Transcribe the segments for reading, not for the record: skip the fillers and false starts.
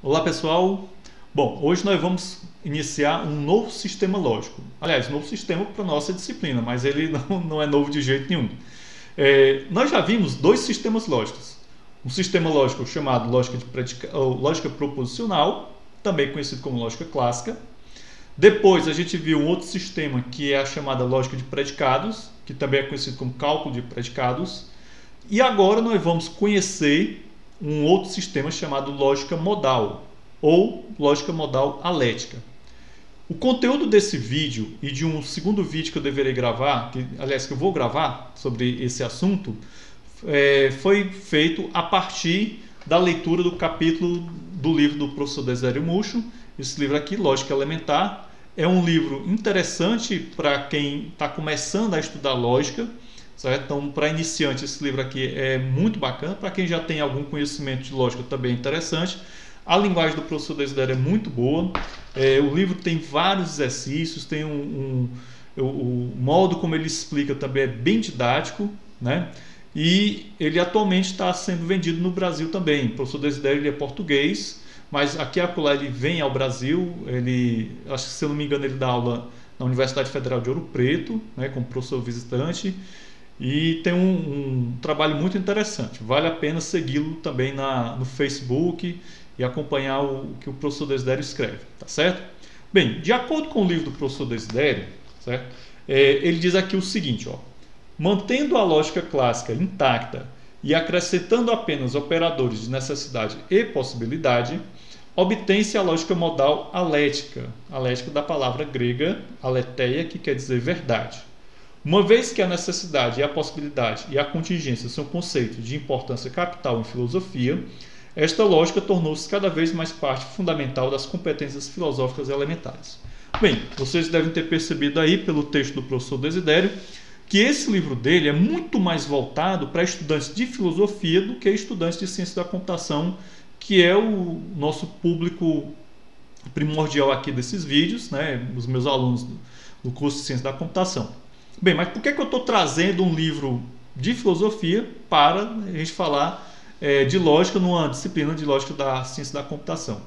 Olá pessoal, bom, hoje nós vamos iniciar um novo sistema lógico. Aliás, novo sistema para a nossa disciplina, mas ele não é novo de jeito nenhum. Nós já vimos dois sistemas lógicos. Um sistema lógico chamado lógica proposicional, também conhecido como lógica clássica. Depois a gente viu um outro sistema que é a chamada lógica de predicados, que também é conhecido como cálculo de predicados. E agora nós vamos conhecer um outro sistema chamado lógica modal ou lógica modal alética. O conteúdo desse vídeo e de um segundo vídeo que eu deverei gravar, que eu vou gravar sobre esse assunto, foi feito a partir da leitura do capítulo do livro do professor Desidério Mucho. Esse livro aqui, Lógica Elementar, é um livro interessante para quem está começando a estudar lógica. Certo? Então, para iniciante, esse livro aqui é muito bacana. Para quem já tem algum conhecimento de lógica, também é interessante. A linguagem do professor Desidério é muito boa. O livro tem vários exercícios, tem o modo como ele explica também é bem didático, né? E ele atualmente está sendo vendido no Brasil também. O professor Desidério ele é português, mas aqui e acolá ele vem ao Brasil. Acho que, se eu não me engano, ele dá aula na Universidade Federal de Ouro Preto, né, como professor visitante. E tem um trabalho muito interessante. Vale a pena segui-lo também no Facebook e acompanhar o que o professor Desidério escreve, tá certo? Bem, de acordo com o livro do professor Desidério, certo? Ele diz aqui o seguinte, ó: mantendo a lógica clássica intacta e acrescentando apenas operadores de necessidade e possibilidade, obtém-se a lógica modal alética, alética da palavra grega aletheia, que quer dizer verdade. Uma vez que a necessidade, a possibilidade e a contingência são conceitos de importância capital em filosofia, esta lógica tornou-se cada vez mais parte fundamental das competências filosóficas elementares. Bem, vocês devem ter percebido aí pelo texto do professor Desidério que esse livro dele é muito mais voltado para estudantes de filosofia do que estudantes de ciência da computação, que é o nosso público primordial aqui desses vídeos, né? Os meus alunos do curso de ciência da computação. Bem, mas por que eu estou trazendo um livro de filosofia para a gente falar de lógica numa disciplina de lógica da ciência da computação?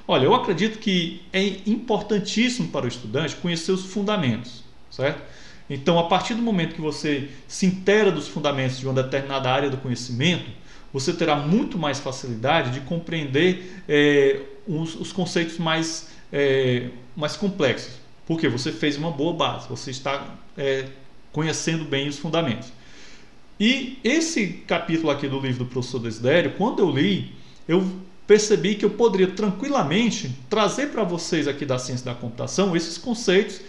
Olha, eu acredito que é importantíssimo para o estudante conhecer os fundamentos, certo? Então, a partir do momento que você se inteira dos fundamentos de uma determinada área do conhecimento, você terá muito mais facilidade de compreender os conceitos mais complexos. Porque você fez uma boa base, você está conhecendo bem os fundamentos. E esse capítulo aqui do livro do professor Desidério, quando eu li, eu percebi que eu poderia tranquilamente trazer para vocês aqui da ciência da computação esses conceitos.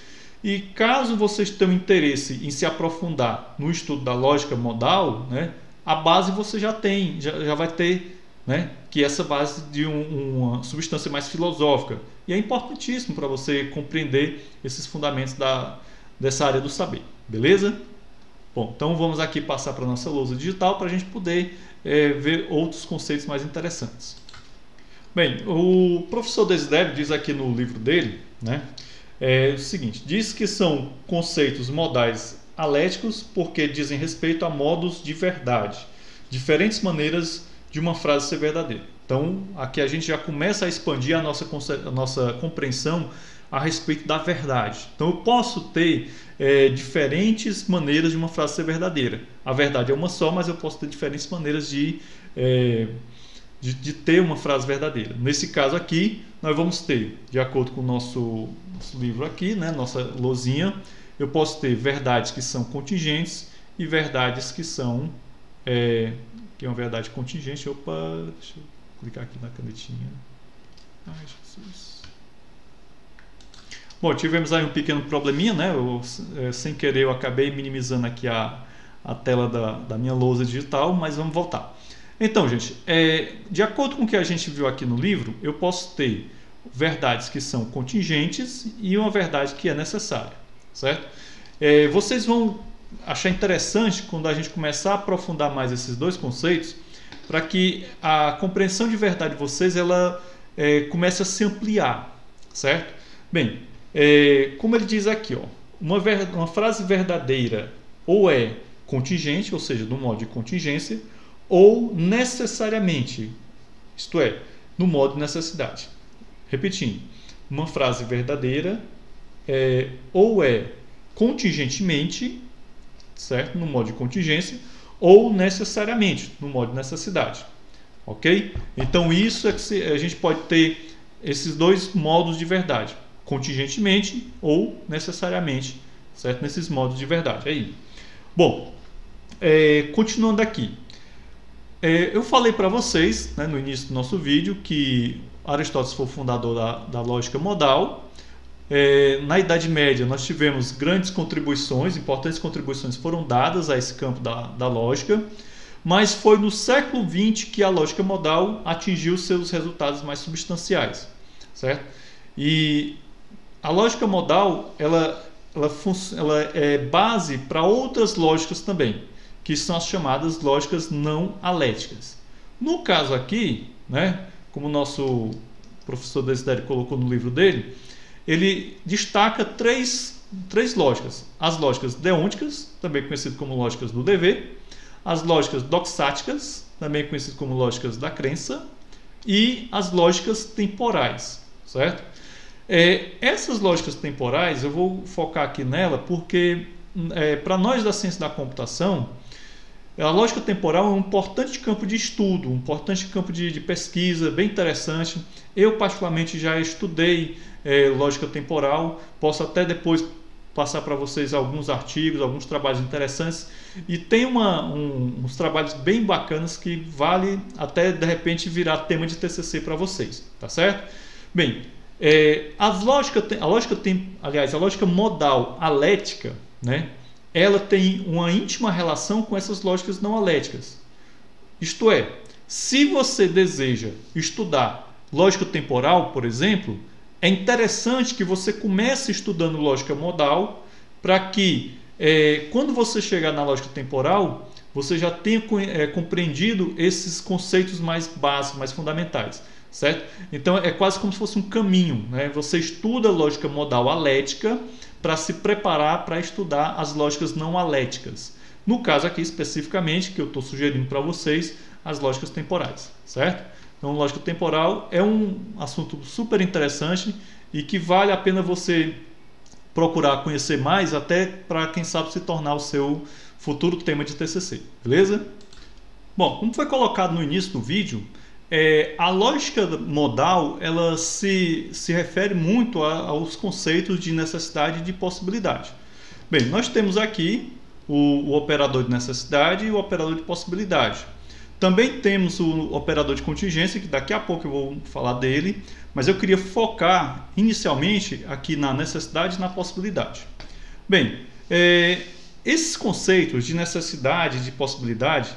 E caso vocês tenham interesse em se aprofundar no estudo da lógica modal, né, a base você já tem, já vai ter, né, que essa base de uma substância mais filosófica. E é importantíssimo para você compreender esses fundamentos dessa área do saber. Beleza? Bom, então vamos aqui passar para a nossa lousa digital para a gente poder ver outros conceitos mais interessantes. Bem, o professor Desidério diz aqui no livro dele, né, o seguinte: diz que são conceitos modais aléticos porque dizem respeito a modos de verdade, diferentes maneiras de uma frase ser verdadeira. Então, aqui a gente já começa a expandir a nossa compreensão a respeito da verdade. Então, eu posso ter diferentes maneiras de uma frase ser verdadeira. A verdade é uma só, mas eu posso ter diferentes maneiras de ter uma frase verdadeira. Nesse caso aqui, nós vamos ter, de acordo com o nosso livro aqui, né, nossa lousinha, eu posso ter verdades que são contingentes e verdades que são... que é uma verdade contingente. Opa, deixa eu clicar aqui na canetinha. Ai, Jesus. Bom, tivemos aí um pequeno probleminha, né? Sem querer eu acabei minimizando aqui a tela da minha lousa digital, mas vamos voltar. Então, gente, de acordo com o que a gente viu aqui no livro, eu posso ter verdades que são contingentes e uma verdade que é necessária, certo? Vocês vão achar interessante quando a gente começar a aprofundar mais esses dois conceitos, para que a compreensão de verdade de vocês comece a se ampliar, certo? Bem, como ele diz aqui, ó, uma frase verdadeira ou é contingente, ou seja, do modo de contingência, ou necessariamente, isto é, no modo de necessidade. Repetindo, uma frase verdadeira ou é contingentemente, certo? No modo de contingência, ou necessariamente, no modo de necessidade. Ok? Então isso é que a gente pode ter esses dois modos de verdade, contingentemente ou necessariamente, certo? Nesses modos de verdade. Aí. Bom, continuando aqui. Eu falei para vocês, né, no início do nosso vídeo, que Aristóteles foi o fundador da lógica modal. Na Idade Média nós tivemos grandes contribuições, importantes contribuições foram dadas a esse campo da lógica, mas foi no século XX que a lógica modal atingiu seus resultados mais substanciais, certo? E a lógica modal ela é base para outras lógicas também, que são as chamadas lógicas não aléticas. No caso aqui, né, como o nosso professor Desidério colocou no livro dele, ele destaca três lógicas. As lógicas deônticas, também conhecidas como lógicas do dever, as lógicas doxáticas, também conhecidas como lógicas da crença, e as lógicas temporais, certo? Essas lógicas temporais, eu vou focar aqui nela porque, para nós da ciência da computação, a lógica temporal é um importante campo de estudo, um importante campo de pesquisa, bem interessante. Eu, particularmente, já estudei lógica temporal, posso até depois passar para vocês alguns artigos, alguns trabalhos interessantes, e tem uns trabalhos bem bacanas que vale até, de repente, virar tema de TCC para vocês, tá certo? Bem, a lógica modal alética, né? Ela tem uma íntima relação com essas lógicas não aléticas. Isto é, se você deseja estudar lógica temporal, por exemplo, é interessante que você comece estudando lógica modal para que, quando você chegar na lógica temporal, você já tenha compreendido esses conceitos mais básicos, mais fundamentais, certo? Então é quase como se fosse um caminho, né? Você estuda lógica modal alética para se preparar para estudar as lógicas não aléticas. No caso aqui especificamente, que eu estou sugerindo para vocês, as lógicas temporais, certo? Então, lógica temporal é um assunto super interessante e que vale a pena você procurar conhecer mais, até para, quem sabe, se tornar o seu futuro tema de TCC, beleza? Bom, como foi colocado no início do vídeo, a lógica modal ela se refere muito aos conceitos de necessidade e de possibilidade. Bem, nós temos aqui o operador de necessidade e o operador de possibilidade. Também temos o operador de contingência, que daqui a pouco eu vou falar dele, mas eu queria focar inicialmente aqui na necessidade e na possibilidade. Bem, esses conceitos de necessidade e de possibilidade,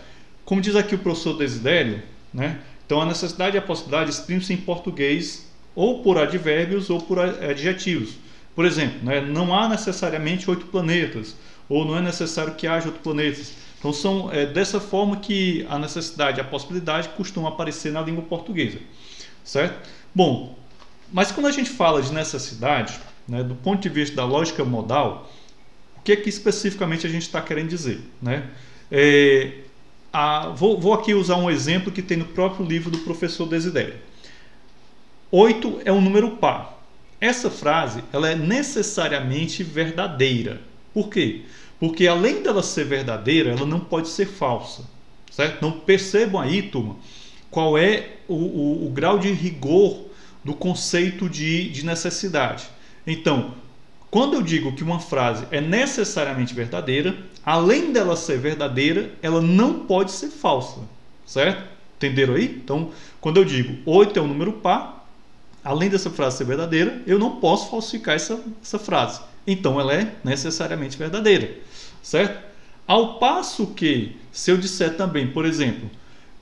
como diz aqui o professor Desidério, né? Então a necessidade e a possibilidade exprimem-se em português ou por advérbios ou por adjetivos. Por exemplo, né, não há necessariamente 8 planetas, ou não é necessário que haja 8 planetas. Então são dessa forma que a necessidade e a possibilidade costumam aparecer na língua portuguesa, certo? Bom, mas quando a gente fala de necessidade, né, do ponto de vista da lógica modal, o que é que especificamente a gente está querendo dizer, né? Vou aqui usar um exemplo que tem no próprio livro do professor Desidério. 8 é um número par. Essa frase ela é necessariamente verdadeira. Por quê? Porque além dela ser verdadeira, ela não pode ser falsa, certo? Então percebam aí, turma, qual é o grau de rigor do conceito de necessidade. Então, quando eu digo que uma frase é necessariamente verdadeira, além dela ser verdadeira, ela não pode ser falsa, certo? Entenderam aí? Então, quando eu digo 8 é um número par, além dessa frase ser verdadeira, eu não posso falsificar essa frase. Então ela é necessariamente verdadeira, certo? Ao passo que, se eu disser também, por exemplo,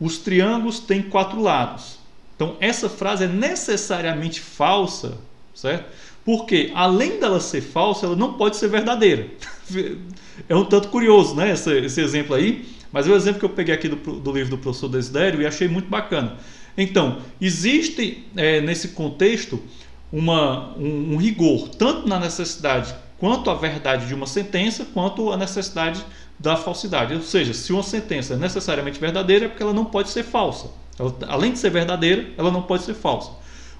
os triângulos têm 4 lados. Então essa frase é necessariamente falsa, certo? Porque além dela ser falsa, ela não pode ser verdadeira. É um tanto curioso, né, esse exemplo aí, mas é o exemplo que eu peguei aqui do livro do professor Desidério e achei muito bacana. Então, existe nesse contexto um rigor, tanto na necessidade quanto à verdade de uma sentença, quanto à necessidade da falsidade. Ou seja, se uma sentença é necessariamente verdadeira, é porque ela não pode ser falsa, Além de ser verdadeira, ela não pode ser falsa.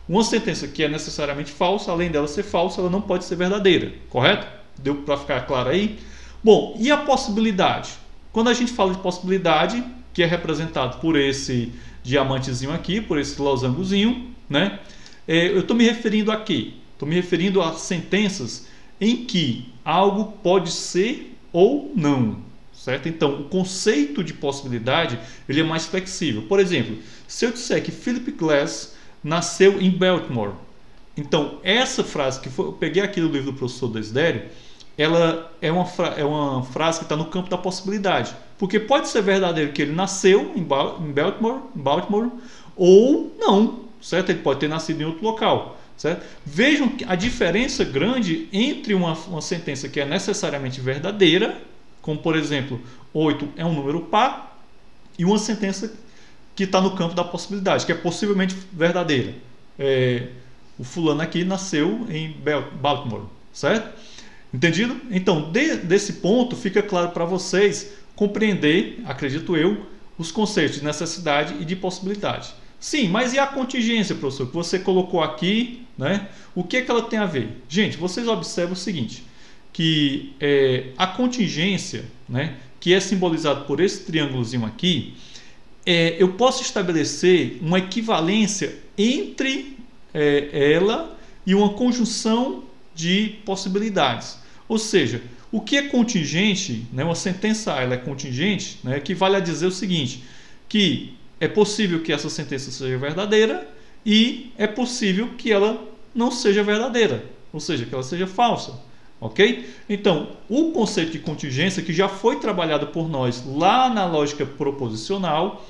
Uma sentença que é necessariamente falsa, além dela ser falsa, ela não pode ser verdadeira, correto? Deu para ficar claro aí? Bom, e a possibilidade? Quando a gente fala de possibilidade, que é representado por esse diamantezinho aqui, por esse losangozinho, né? Eu estou me referindo a quê? Estou me referindo a sentenças em que algo pode ser ou não, certo? Então, o conceito de possibilidade ele é mais flexível. Por exemplo, se eu disser que Philip Glass nasceu em Baltimore, então essa frase que eu peguei aqui do livro do professor Desidério, ela é uma frase que está no campo da possibilidade, porque pode ser verdadeiro que ele nasceu em Baltimore ou não, certo? Ele pode ter nascido em outro local, certo? Vejam a diferença grande entre uma sentença que é necessariamente verdadeira, como por exemplo 8 é um número par, e uma sentença que está no campo da possibilidade, que é possivelmente verdadeira. O fulano aqui nasceu em Baltimore, certo? Entendido? Então, desse ponto, fica claro para vocês compreender, acredito eu, os conceitos de necessidade e de possibilidade. Sim, mas e a contingência, professor, que você colocou aqui, né? O que ela tem a ver? Gente, vocês observam o seguinte, que a contingência, né, que é simbolizado por esse triângulozinho aqui, eu posso estabelecer uma equivalência entre ela e uma conjunção de possibilidades. Ou seja, o que é contingente, né, uma sentença ela é contingente, né, equivale a dizer o seguinte, que é possível que essa sentença seja verdadeira e é possível que ela não seja verdadeira, ou seja, que ela seja falsa. Ok? Então, o conceito de contingência que já foi trabalhado por nós lá na lógica proposicional,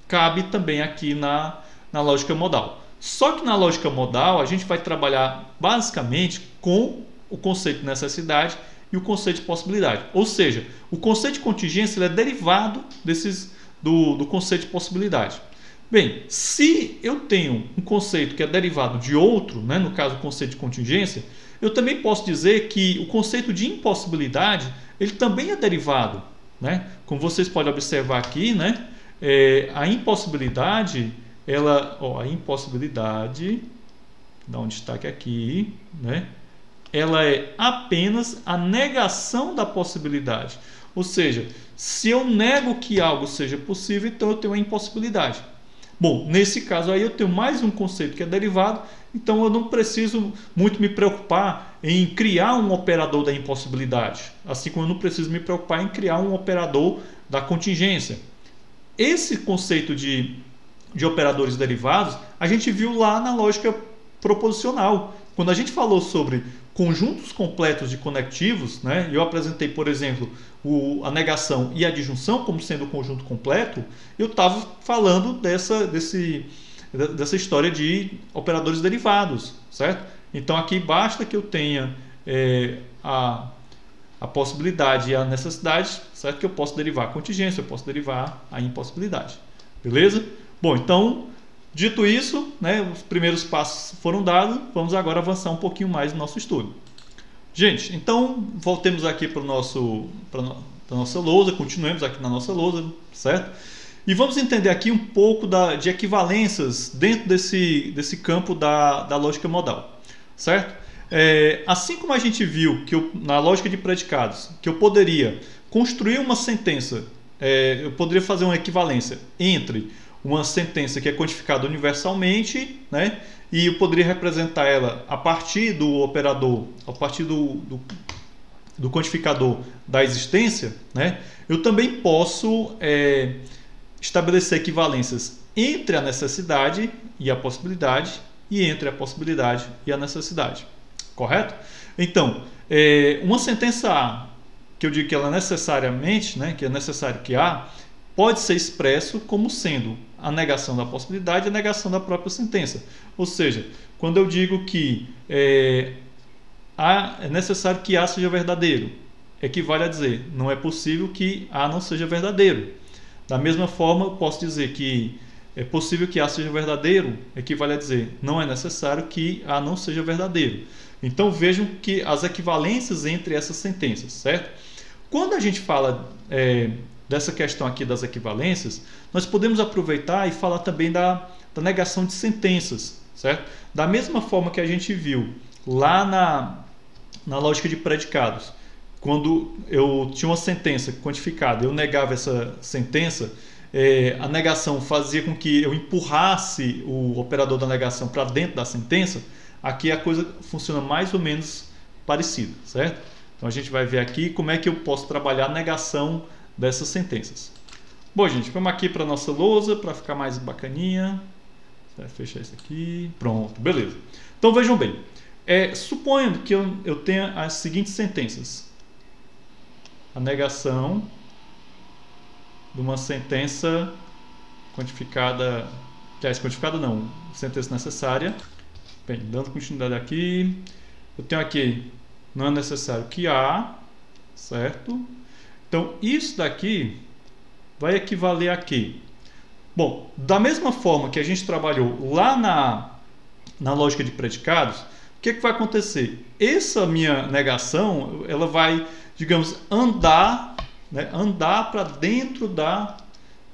cabe também aqui na lógica modal. Só que na lógica modal a gente vai trabalhar basicamente com o conceito de necessidade e o conceito de possibilidade. Ou seja, o conceito de contingência ele é derivado do conceito de possibilidade. Bem, se eu tenho um conceito que é derivado de outro, né, no caso o conceito de contingência, eu também posso dizer que o conceito de impossibilidade ele também é derivado, né? Como vocês podem observar aqui, né, a impossibilidade, a impossibilidade, dá um destaque aqui, né? Ela é apenas a negação da possibilidade. Ou seja, se eu nego que algo seja possível, então eu tenho uma impossibilidade. Bom, nesse caso aí eu tenho mais um conceito que é derivado, então eu não preciso muito me preocupar em criar um operador da impossibilidade, assim como eu não preciso me preocupar em criar um operador da contingência. Esse conceito de operadores derivados, a gente viu lá na lógica proposicional. Quando a gente falou sobre conjuntos completos de conectivos, né, eu apresentei, por exemplo, a negação e a disjunção como sendo conjunto completo, eu estava falando dessa história de operadores derivados, certo? Então aqui basta que eu tenha a possibilidade e a necessidade, certo? Que eu posso derivar a contingência, eu posso derivar a impossibilidade. Beleza? Bom, então, dito isso, né, os primeiros passos foram dados, vamos agora avançar um pouquinho mais no nosso estudo. Gente, então voltemos aqui para a nossa lousa, continuemos aqui na nossa lousa, certo? E vamos entender aqui um pouco de equivalências dentro desse campo da lógica modal, certo? Assim como a gente viu que na lógica de predicados, que eu poderia construir uma sentença, eu poderia fazer uma equivalência entre uma sentença que é codificada universalmente, né, e eu poderia representar ela a partir do operador, a partir do codificador da existência, né, eu também posso estabelecer equivalências entre a necessidade e a possibilidade e entre a possibilidade e a necessidade. Correto? Então, uma sentença A, que eu digo que ela necessariamente, né, que é necessário que A, pode ser expresso como sendo a negação da possibilidade e a negação da própria sentença. Ou seja, quando eu digo que é necessário que A seja verdadeiro, equivale a dizer, não é possível que A não seja verdadeiro. Da mesma forma, eu posso dizer que é possível que A seja verdadeiro, equivale a dizer, não é necessário que A não seja verdadeiro. Então vejam que as equivalências entre essas sentenças, certo? Quando a gente fala dessa questão aqui das equivalências, nós podemos aproveitar e falar também da negação de sentenças, certo? Da mesma forma que a gente viu lá na lógica de predicados, quando eu tinha uma sentença quantificada, eu negava essa sentença, a negação fazia com que eu empurrasse o operador da negação para dentro da sentença. Aqui a coisa funciona mais ou menos parecida, certo? Então a gente vai ver aqui como é que eu posso trabalhar a negação dessas sentenças. Bom, gente, vamos aqui para a nossa lousa para ficar mais bacaninha. Vai fechar isso aqui. Pronto, beleza. Então vejam bem. Suponhando que eu tenha as seguintes sentenças. A negação de uma sentença quantificada, quantificada não, sentença necessária. Bem, dando continuidade aqui, eu tenho aqui, não é necessário que A, certo? Então, isso daqui vai equivaler a quê? Bom, da mesma forma que a gente trabalhou lá na lógica de predicados, o que vai acontecer? Essa minha negação, ela vai, digamos, andar para dentro da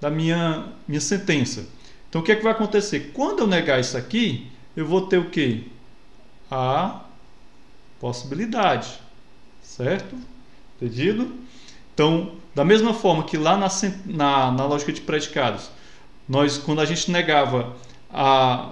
minha sentença. Então, o que vai acontecer? Quando eu negar isso aqui, eu vou ter o quê? A possibilidade, certo? Entendido? Então, da mesma forma que lá na lógica de predicados, quando a gente negava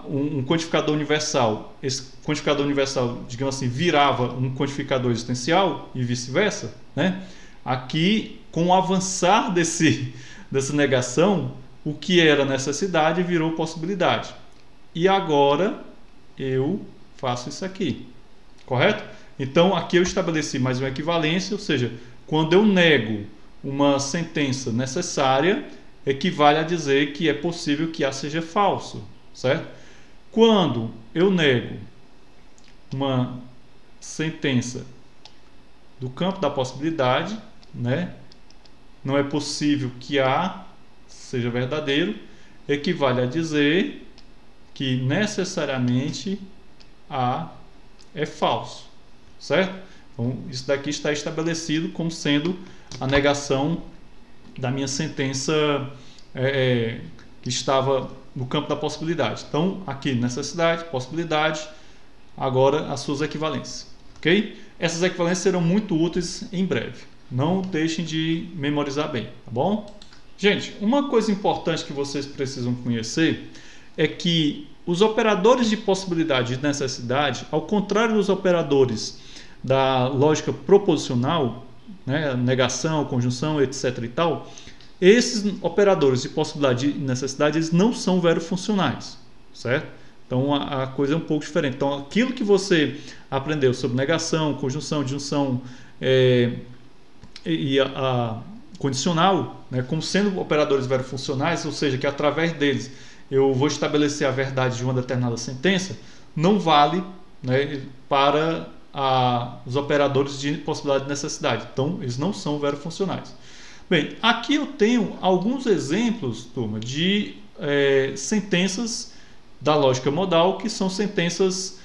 um quantificador universal, esse quantificador universal, digamos assim, virava um quantificador existencial e vice-versa, né? Aqui, com o avançar dessa negação, o que era necessidade virou possibilidade. E agora eu faço isso aqui, correto? Então, aqui eu estabeleci mais uma equivalência, ou seja, quando eu nego uma sentença necessária, equivale a dizer que é possível que A seja falso, certo? Quando eu nego uma sentença do campo da possibilidade, né, não é possível que A seja verdadeiro, equivale a dizer que necessariamente A é falso, certo? Então, isso daqui está estabelecido como sendo a negação da minha sentença que estava no campo da possibilidade. Então, aqui, necessidade, possibilidade, agora as suas equivalências, ok? Essas equivalências serão muito úteis em breve. Não deixem de memorizar bem, tá bom? Gente, uma coisa importante que vocês precisam conhecer é que os operadores de possibilidade e de necessidade, ao contrário dos operadores da lógica proposicional, né, negação, conjunção, etc. e tal, esses operadores de possibilidade e necessidade, eles não são verofuncionais, certo? Então a coisa é um pouco diferente. Então aquilo que você aprendeu sobre negação, conjunção, disjunção e a condicional, né, como sendo operadores verofuncionais, ou seja, que através deles eu vou estabelecer a verdade de uma determinada sentença, não vale, né, para os operadores de possibilidade e necessidade. Então, eles não são verofuncionais. Bem, aqui eu tenho alguns exemplos, turma, de sentenças da lógica modal, que são sentenças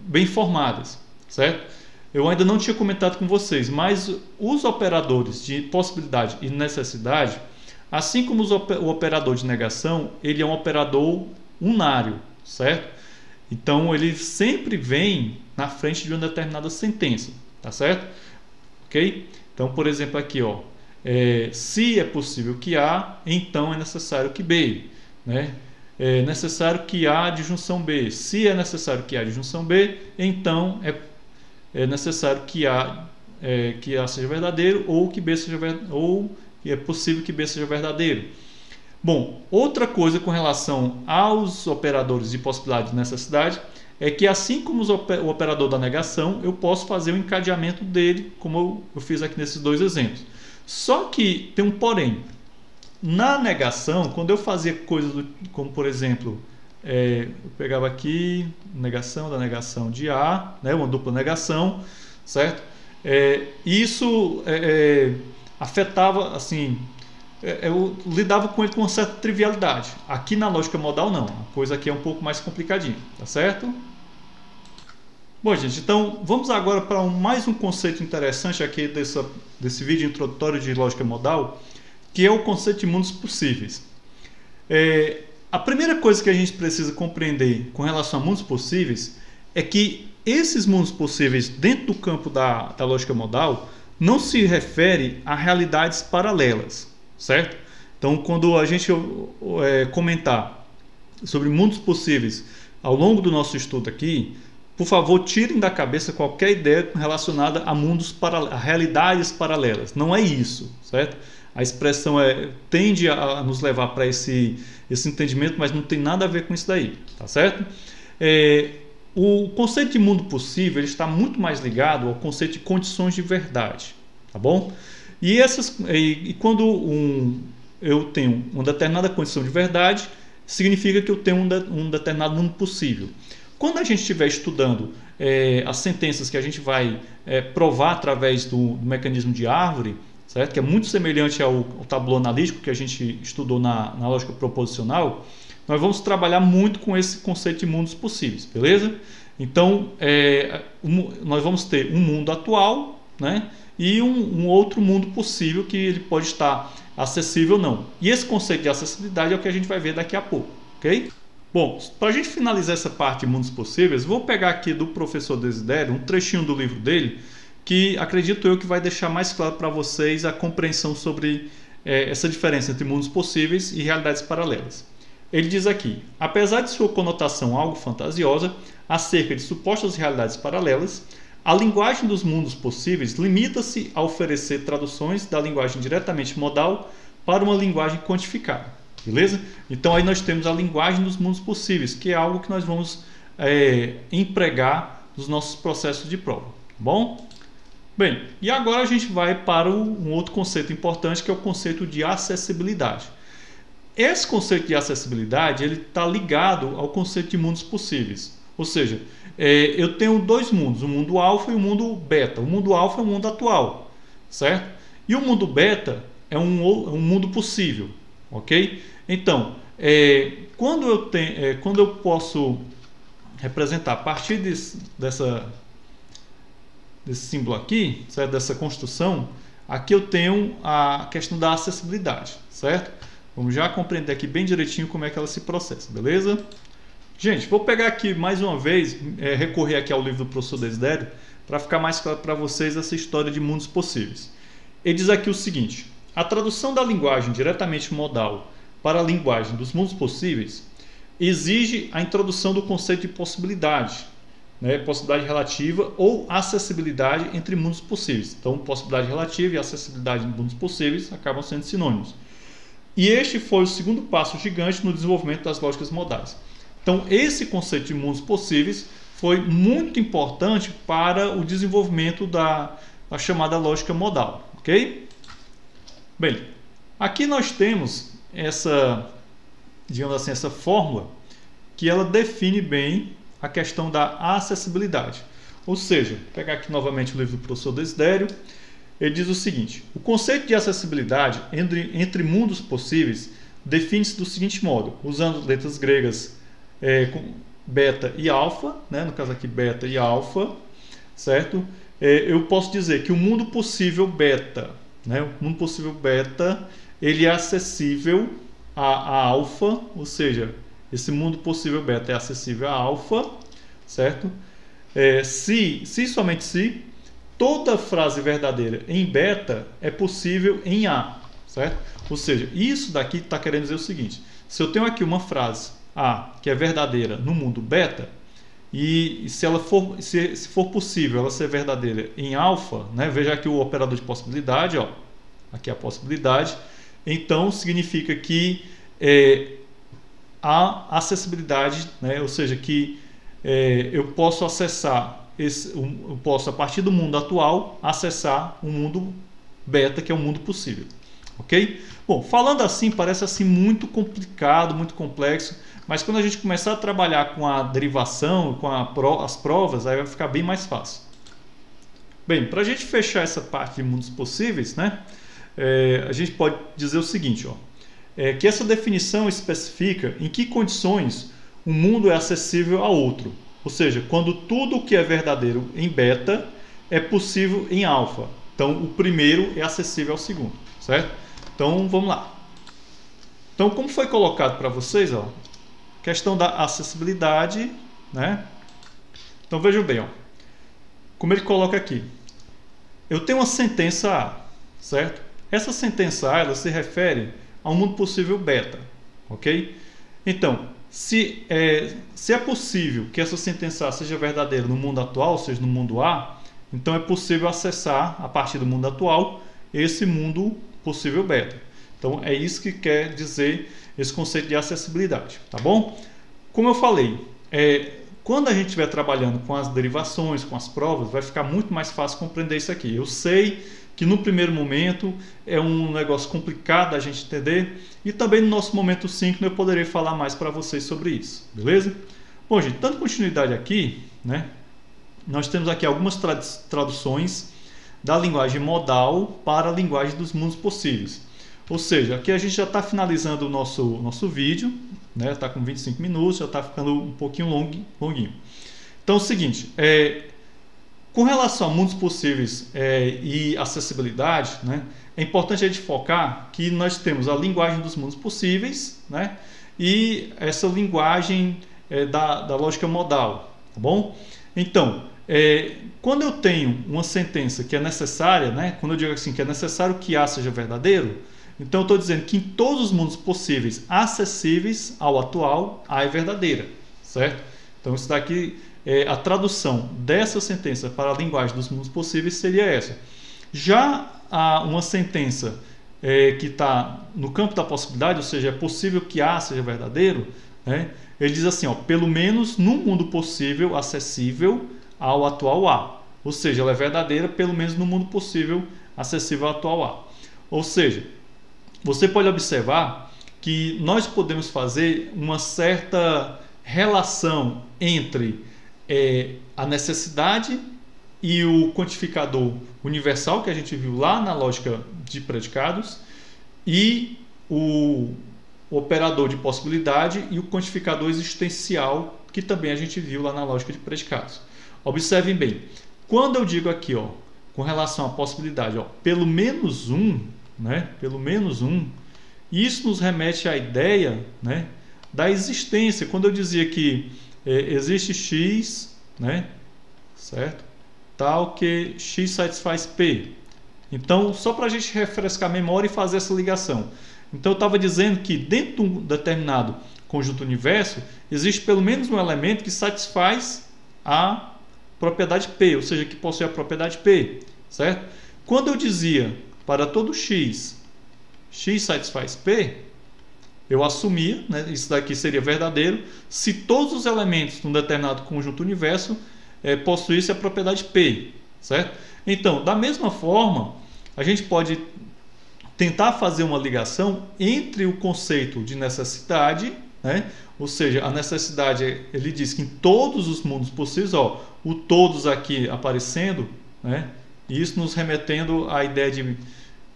bem formadas, certo? Eu ainda não tinha comentado com vocês, mas os operadores de possibilidade e necessidade, assim como o operador de negação, ele é um operador unário, certo? Então, ele sempre vem na frente de uma determinada sentença, tá certo? Ok? Então, por exemplo, aqui, ó, se é possível que A, então é necessário que B, né? É necessário que A disjunção B. Se é necessário que A disjunção B, então é necessário que A seja verdadeiro ou que B seja ou é possível que B seja verdadeiro. Bom, outra coisa com relação aos operadores de possibilidade e necessidade é que, assim como o operador da negação, eu posso fazer o encadeamento dele, como eu fiz aqui nesses dois exemplos. Só que tem um porém. Na negação, quando eu fazia coisas como, por exemplo, eu pegava aqui negação da negação de A, né, uma dupla negação, certo? Isso afetava, assim, eu lidava com ele com uma certa trivialidade. Aqui na lógica modal não, a coisa aqui é um pouco mais complicadinha, tá certo? Bom, gente, então vamos agora para mais um conceito interessante aqui desse vídeo introdutório de lógica modal, que é o conceito de mundos possíveis. A primeira coisa que a gente precisa compreender com relação a mundos possíveis é que esses mundos possíveis dentro do campo da lógica modal não se refere a realidades paralelas, certo? Então, quando a gente comentar sobre mundos possíveis ao longo do nosso estudo aqui, por favor, tirem da cabeça qualquer ideia relacionada a a realidades paralelas. Não é isso, certo? A expressão tende a nos levar para esse entendimento, mas não tem nada a ver com isso daí, tá certo? O conceito de mundo possível ele está muito mais ligado ao conceito de condições de verdade, tá bom? E quando eu tenho uma determinada condição de verdade, significa que eu tenho um determinado mundo possível. Quando a gente estiver estudando as sentenças que a gente vai provar através do mecanismo de árvore, certo? Que é muito semelhante ao tabuleiro analítico que a gente estudou na lógica proposicional, nós vamos trabalhar muito com esse conceito de mundos possíveis, beleza? Então, nós vamos ter um mundo atual, né? E um outro mundo possível que ele pode estar acessível ou não. E esse conceito de acessibilidade é o que a gente vai ver daqui a pouco, ok? Bom, para a gente finalizar essa parte de mundos possíveis, vou pegar aqui do professor Desidério um trechinho do livro dele que acredito eu que vai deixar mais claro para vocês a compreensão sobre essa diferença entre mundos possíveis e realidades paralelas. Ele diz aqui: apesar de sua conotação algo fantasiosa acerca de supostas realidades paralelas, a linguagem dos mundos possíveis limita-se a oferecer traduções da linguagem diretamente modal para uma linguagem quantificada. Beleza? Então aí nós temos a linguagem dos mundos possíveis, que é algo que nós vamos empregar nos nossos processos de prova. Tá bom? Bem, e agora a gente vai para um outro conceito importante, que é o conceito de acessibilidade. Esse conceito de acessibilidade ele está ligado ao conceito de mundos possíveis. Ou seja, eu tenho dois mundos, o mundo alfa e o mundo beta. O mundo alfa é o mundo atual, certo? E o mundo beta é um mundo possível, ok? Então, quando eu posso representar a partir desse símbolo aqui, certo? Dessa construção, aqui eu tenho a questão da acessibilidade, certo? Vamos já compreender aqui bem direitinho como é que ela se processa, beleza? Gente, vou pegar aqui mais uma vez, recorrer aqui ao livro do professor Desidério, para ficar mais claro para vocês essa história de mundos possíveis. Ele diz aqui o seguinte: a tradução da linguagem diretamente modal para a linguagem dos mundos possíveis exige a introdução do conceito de possibilidade, né? Possibilidade relativa ou acessibilidade entre mundos possíveis. Então, possibilidade relativa e acessibilidade em mundos possíveis acabam sendo sinônimos. E este foi o segundo passo gigante no desenvolvimento das lógicas modais. Então, esse conceito de mundos possíveis foi muito importante para o desenvolvimento da chamada lógica modal, ok? Bem, aqui nós temos digamos assim, essa fórmula que ela define bem a questão da acessibilidade. Ou seja, vou pegar aqui novamente o livro do professor Desidério. Ele diz o seguinte: o conceito de acessibilidade entre mundos possíveis define-se do seguinte modo, usando letras gregas com beta e alfa, né? No caso aqui beta e alfa, certo? Eu posso dizer que o mundo possível beta, né? O mundo possível beta, ele é acessível a alfa, ou seja, esse mundo possível beta é acessível a alfa, certo? Se somente se toda frase verdadeira em beta é possível em A, certo? Ou seja, isso daqui está querendo dizer o seguinte: se eu tenho aqui uma frase A que é verdadeira no mundo beta, e se for possível ela ser verdadeira em alfa, né? Veja aqui o operador de possibilidade, ó, aqui a possibilidade, então significa que há acessibilidade, né? Ou seja, que eu posso acessar eu posso, a partir do mundo atual, acessar um mundo beta, que é um mundo possível, ok? Bom, falando assim, parece assim muito complicado, muito complexo, mas quando a gente começar a trabalhar com a derivação, com as provas, aí vai ficar bem mais fácil. Bem, para a gente fechar essa parte de mundos possíveis, né, a gente pode dizer o seguinte, ó, que essa definição especifica em que condições um mundo é acessível a outro. Ou seja, quando tudo o que é verdadeiro em beta é possível em alfa. Então, o primeiro é acessível ao segundo, certo? Então vamos lá. Então, como foi colocado para vocês, ó, questão da acessibilidade, né? Então vejam bem, ó, como ele coloca aqui. Eu tenho uma sentença A, certo? Essa sentença A, ela se refere a um mundo possível beta, ok? Então, se é possível que essa sentença A seja verdadeira no mundo atual, ou seja, no mundo A, então é possível acessar, a partir do mundo atual, esse mundo possível beta. Então, é isso que quer dizer esse conceito de acessibilidade, tá bom? Como eu falei, quando a gente estiver trabalhando com as derivações, com as provas, vai ficar muito mais fácil compreender isso aqui. Eu sei que no primeiro momento é um negócio complicado da gente entender, e também no nosso momento síncrono eu poderei falar mais para vocês sobre isso, beleza? Bom, gente, dando continuidade aqui, né, nós temos aqui algumas traduções da linguagem modal para a linguagem dos mundos possíveis. Ou seja, aqui a gente já está finalizando o nosso vídeo, né? Está com 25 minutos, já está ficando um pouquinho longuinho. Então é o seguinte, com relação a mundos possíveis e acessibilidade, né, é importante a gente focar que nós temos a linguagem dos mundos possíveis, né, e essa linguagem da lógica modal, tá bom? Então, quando eu tenho uma sentença que é necessária, né, quando eu digo assim que é necessário que A seja verdadeiro, então eu estou dizendo que em todos os mundos possíveis acessíveis ao atual, A é verdadeira, certo? Então isso daqui, a tradução dessa sentença para a linguagem dos mundos possíveis seria essa. Já uma sentença que está no campo da possibilidade, ou seja, é possível que A seja verdadeiro, né? Ele diz assim, ó, pelo menos num mundo possível acessível ao atual A. Ou seja, ela é verdadeira pelo menos no mundo possível acessível ao atual A. Ou seja, você pode observar que nós podemos fazer uma certa relação entre a necessidade e o quantificador universal que a gente viu lá na lógica de predicados e o operador de possibilidade e o quantificador existencial que também a gente viu lá na lógica de predicados. Observem bem, quando eu digo aqui, ó, com relação à possibilidade, ó, pelo menos um, né, pelo menos um, isso nos remete à ideia, né, da existência. Quando eu dizia que existe X, né, certo? Tal que X satisfaz P. Então, só para a gente refrescar a memória e fazer essa ligação. Então, eu estava dizendo que dentro de um determinado conjunto universo, existe pelo menos um elemento que satisfaz a propriedade P, ou seja, que possui a propriedade P, certo? Quando eu dizia para todo X satisfaz P, eu assumia, né, isso daqui seria verdadeiro, se todos os elementos de um determinado conjunto universo possuíssem a propriedade P, certo? Então, da mesma forma, a gente pode tentar fazer uma ligação entre o conceito de necessidade, né? Ou seja, a necessidade, ele diz que em todos os mundos possíveis, ó, o todos aqui aparecendo, né? E isso nos remetendo à ideia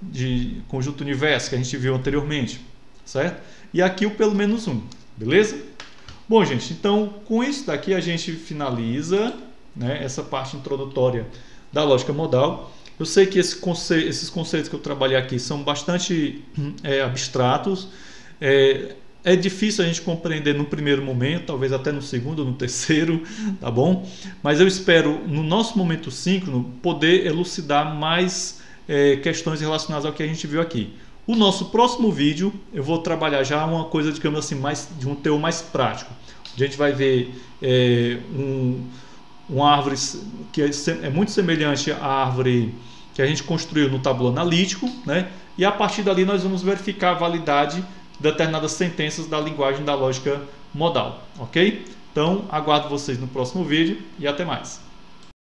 de conjunto universo que a gente viu anteriormente, certo? E aqui o pelo menos um, beleza? Bom, gente, então com isso daqui a gente finaliza, né, essa parte introdutória da lógica modal. Eu sei que esses conceitos que eu trabalhei aqui são bastante abstratos, é difícil a gente compreender no primeiro momento, talvez até no segundo ou no terceiro, tá bom? Mas eu espero, no nosso momento síncrono, poder elucidar mais questões relacionadas ao que a gente viu aqui. O nosso próximo vídeo, eu vou trabalhar já uma coisa, digamos assim, de um teor mais prático. A gente vai ver uma árvore que é muito semelhante à árvore que a gente construiu no tabuleiro analítico, né? E a partir dali nós vamos verificar a validade de determinadas sentenças da linguagem da lógica modal, ok? Então, aguardo vocês no próximo vídeo e até mais.